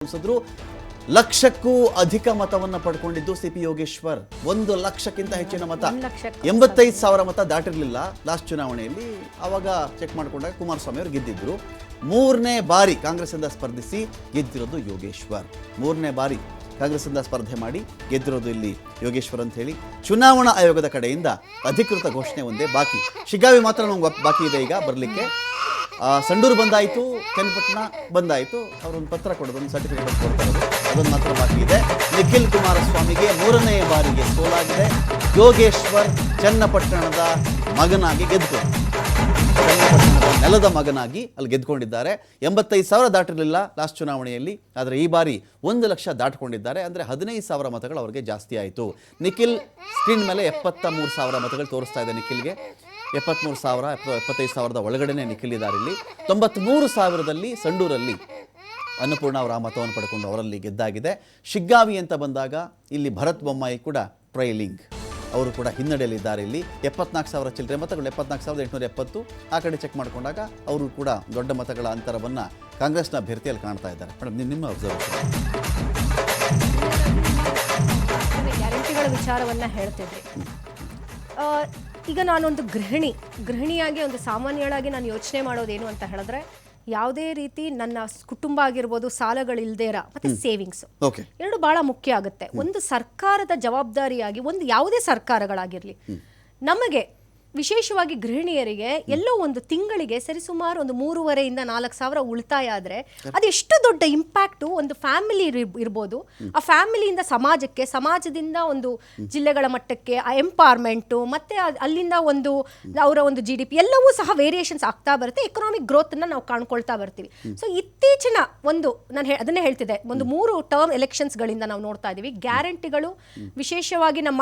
ಸಂಸದರು ಲಕ್ಷಕ್ಕೂ ಅಧಿಕ ಮತವನ್ನ ಪಡ್ಕೊಂಡಿದ್ದು ಸಿಪಿ ಯೋಗೇಶ್ವರ್. 1 ಲಕ್ಷಕ್ಕಿಂತ ಹೆಚ್ಚಿನ ಮತ, 85,000 ಮತ ದಾಟಿರಲಿಲ್ಲ ಲಾಸ್ಟ್ ಚುನಾವಣೆಯಲ್ಲಿ. ಆವಾಗ ಚೆಕ್ ಮಾಡಿಕೊಂಡಾಗ ಕುಮಾರಸ್ವಾಮಿ ಅವರು ಗೆದ್ದಿದ್ರು. 3ನೇ ಬಾರಿ ಕಾಂಗ್ರೆಸ್ಸಿಂದ ಸ್ಪರ್ಧಿಸಿ ಗೆದ್ದಿರೋದು ಯೋಗೇಶ್ವರ್. 3ನೇ ಬಾರಿ ಕಾಂಗ್ರೆಸ್ಸಿಂದ ಸ್ಪರ್ಧೆ ಮಾಡಿ ಗೆದ್ದಿರೋದು ಇಲ್ಲಿ ಯೋಗೇಶ್ವರ್ ಅಂತ ಹೇಳಿ ಚುನಾವಣಾ ಆಯೋಗದ ಕಡೆಯಿಂದ ಅಧಿಕೃತ ಘೋಷಣೆ ಒಂದೇ ಬಾಕಿ. ಶಿಗ್ಗಾವಿ ಮಾತ್ರ ನಮ್ಗೆ ಬಾಕಿ ಇದೆ ಈಗ ಬರಲಿಕ್ಕೆ. ಸಂಡೂರು ಬಂದಾಯಿತು, ಚನ್ನಪಟ್ಟಣ ಬಂದಾಯಿತು. ಅವರೊಂದು ಪತ್ರ ಕೊಡೋದು, ಒಂದು ಸರ್ಟಿಫಿಕೇಟ್ ಕೊಡ್ತಾರೆ, ಅದೊಂದು ಮಾತ್ರ ಬಾಕಿ ಇದೆ. ನಿಖಿಲ್ ಕುಮಾರಸ್ವಾಮಿಗೆ 3ನೇ ಬಾರಿಗೆ ಸೋಲಾಗಿದೆ. ಯೋಗೇಶ್ವರ್ ಚನ್ನಪಟ್ಟಣದ ಮಗನಾಗಿ ಗೆದ್ದುಕೊಂಡು, ಚನ್ನಪಟ್ಟಣದ ನೆಲದ ಮಗನಾಗಿ ಅಲ್ಲಿ ಗೆದ್ದುಕೊಂಡಿದ್ದಾರೆ. 85,000 ದಾಟಿರಲಿಲ್ಲ ಲಾಸ್ಟ್ ಚುನಾವಣೆಯಲ್ಲಿ, ಆದರೆ ಈ ಬಾರಿ 1 ಲಕ್ಷ ದಾಟಿಕೊಂಡಿದ್ದಾರೆ. ಅಂದರೆ 15,000 ಮತಗಳು ಅವರಿಗೆ ಜಾಸ್ತಿ ಆಯಿತು. ನಿಖಿಲ್ ಸ್ಕ್ರೀನ್ ಮೇಲೆ 73,000 ಮತಗಳು ತೋರಿಸ್ತಾ ಇದೆ ನಿಖಿಲ್ಗೆ. 73,000, 75,000 ಒಳಗಡೆನೆ ನಿಖಿಲ್ ಇದ್ದಾರೆ ಇಲ್ಲಿ. 93,000ದಲ್ಲಿ ಸಂಡೂರಲ್ಲಿ ಅನ್ನಪೂರ್ಣ ಅವರ ಮತವನ್ನು ಪಡ್ಕೊಂಡು ಅವರಲ್ಲಿ ಗೆದ್ದಾಗಿದೆ. ಶಿಗ್ಗಾವಿ ಅಂತ ಬಂದಾಗ ಇಲ್ಲಿ ಭರತ್ ಬೊಮ್ಮಾಯಿ ಕೂಡ ಟ್ರೈಲಿಂಗ್, ಅವರು ಕೂಡ ಹಿನ್ನಡೆಯಲ್ಲಿದ್ದಾರೆ. ಇಲ್ಲಿ 74,000 ಚಿಲ್ಲರೆ ಮತಗಳು, 74,870. ಆ ಕಡೆ ಚೆಕ್ ಮಾಡಿಕೊಂಡಾಗ ಅವರು ಕೂಡ ದೊಡ್ಡ ಮತಗಳ ಅಂತರವನ್ನು ಕಾಂಗ್ರೆಸ್ನ ಅಭ್ಯರ್ಥಿಯಲ್ಲಿ ಕಾಣ್ತಾ ಇದ್ದಾರೆ. ಮೇಡಮ್, ನಿಮ್ಮ ಅಬ್ಸರ್ವೇಷನ್. ಗ್ಯಾರಂಟಿಗಳ ವಿಚಾರವನ್ನು ಹೇಳ್ತಿದ್ರಿ. ಈಗ ನಾನೊಂದು ಗೃಹಿಣಿಯಾಗಿ ಒಂದು ಸಾಮಾನ್ಯಳಾಗಿ ನಾನು ಯೋಚನೆ ಮಾಡೋದೇನು ಅಂತ ಹೇಳಿದ್ರೆ, ಯಾವುದೇ ರೀತಿ ನನ್ನ ಕುಟುಂಬ ಆಗಿರ್ಬೋದು, ಸಾಲಗಳಿಲ್ದೇ ಇರೋ ಮತ್ತೆ ಸೇವಿಂಗ್ಸ್ ಎರಡು ಬಹಳ ಮುಖ್ಯ ಆಗುತ್ತೆ. ಒಂದು ಸರ್ಕಾರದ ಜವಾಬ್ದಾರಿಯಾಗಿ, ಒಂದು ಯಾವುದೇ ಸರ್ಕಾರಗಳಾಗಿರಲಿ, ನಮಗೆ ವಿಶೇಷವಾಗಿ ಗೃಹಿಣಿಯರಿಗೆ ಎಲ್ಲೋ ಒಂದು ತಿಂಗಳಿಗೆ ಸರಿಸುಮಾರು ಒಂದು 3,500 - 4,000 ಉಳಿತಾಯ ಆದರೆ ಅದೆಷ್ಟು ದೊಡ್ಡ ಇಂಪ್ಯಾಕ್ಟು ಒಂದು ಫ್ಯಾಮಿಲಿ ಇರ್ಬೋದು. ಆ ಫ್ಯಾಮಿಲಿಯಿಂದ ಸಮಾಜಕ್ಕೆ, ಸಮಾಜದಿಂದ ಒಂದು ಜಿಲ್ಲೆಗಳ ಮಟ್ಟಕ್ಕೆ ಎಂಪವರ್ಮೆಂಟು, ಮತ್ತು ಅಲ್ಲಿಂದ ಒಂದು ಅವರ ಒಂದು GDP ಎಲ್ಲವೂ ಸಹ ವೇರಿಯೇಷನ್ಸ್ ಆಗ್ತಾ ಬರುತ್ತೆ. ಎಕನಾಮಿಕ್ ಗ್ರೋತನ್ನು ನಾವು ಕಾಣ್ಕೊಳ್ತಾ ಬರ್ತೀವಿ. ಸೊ ಇತ್ತೀಚಿನ ಒಂದು ನಾನು ಅದನ್ನೇ ಹೇಳ್ತಿದ್ದೆ, ಒಂದು 3 ಟರ್ಮ್ ಎಲೆಕ್ಷನ್ಸ್ಗಳಿಂದ ನಾವು ನೋಡ್ತಾ ಇದ್ದೀವಿ. ಗ್ಯಾರಂಟಿಗಳು ವಿಶೇಷವಾಗಿ ನಮ್ಮ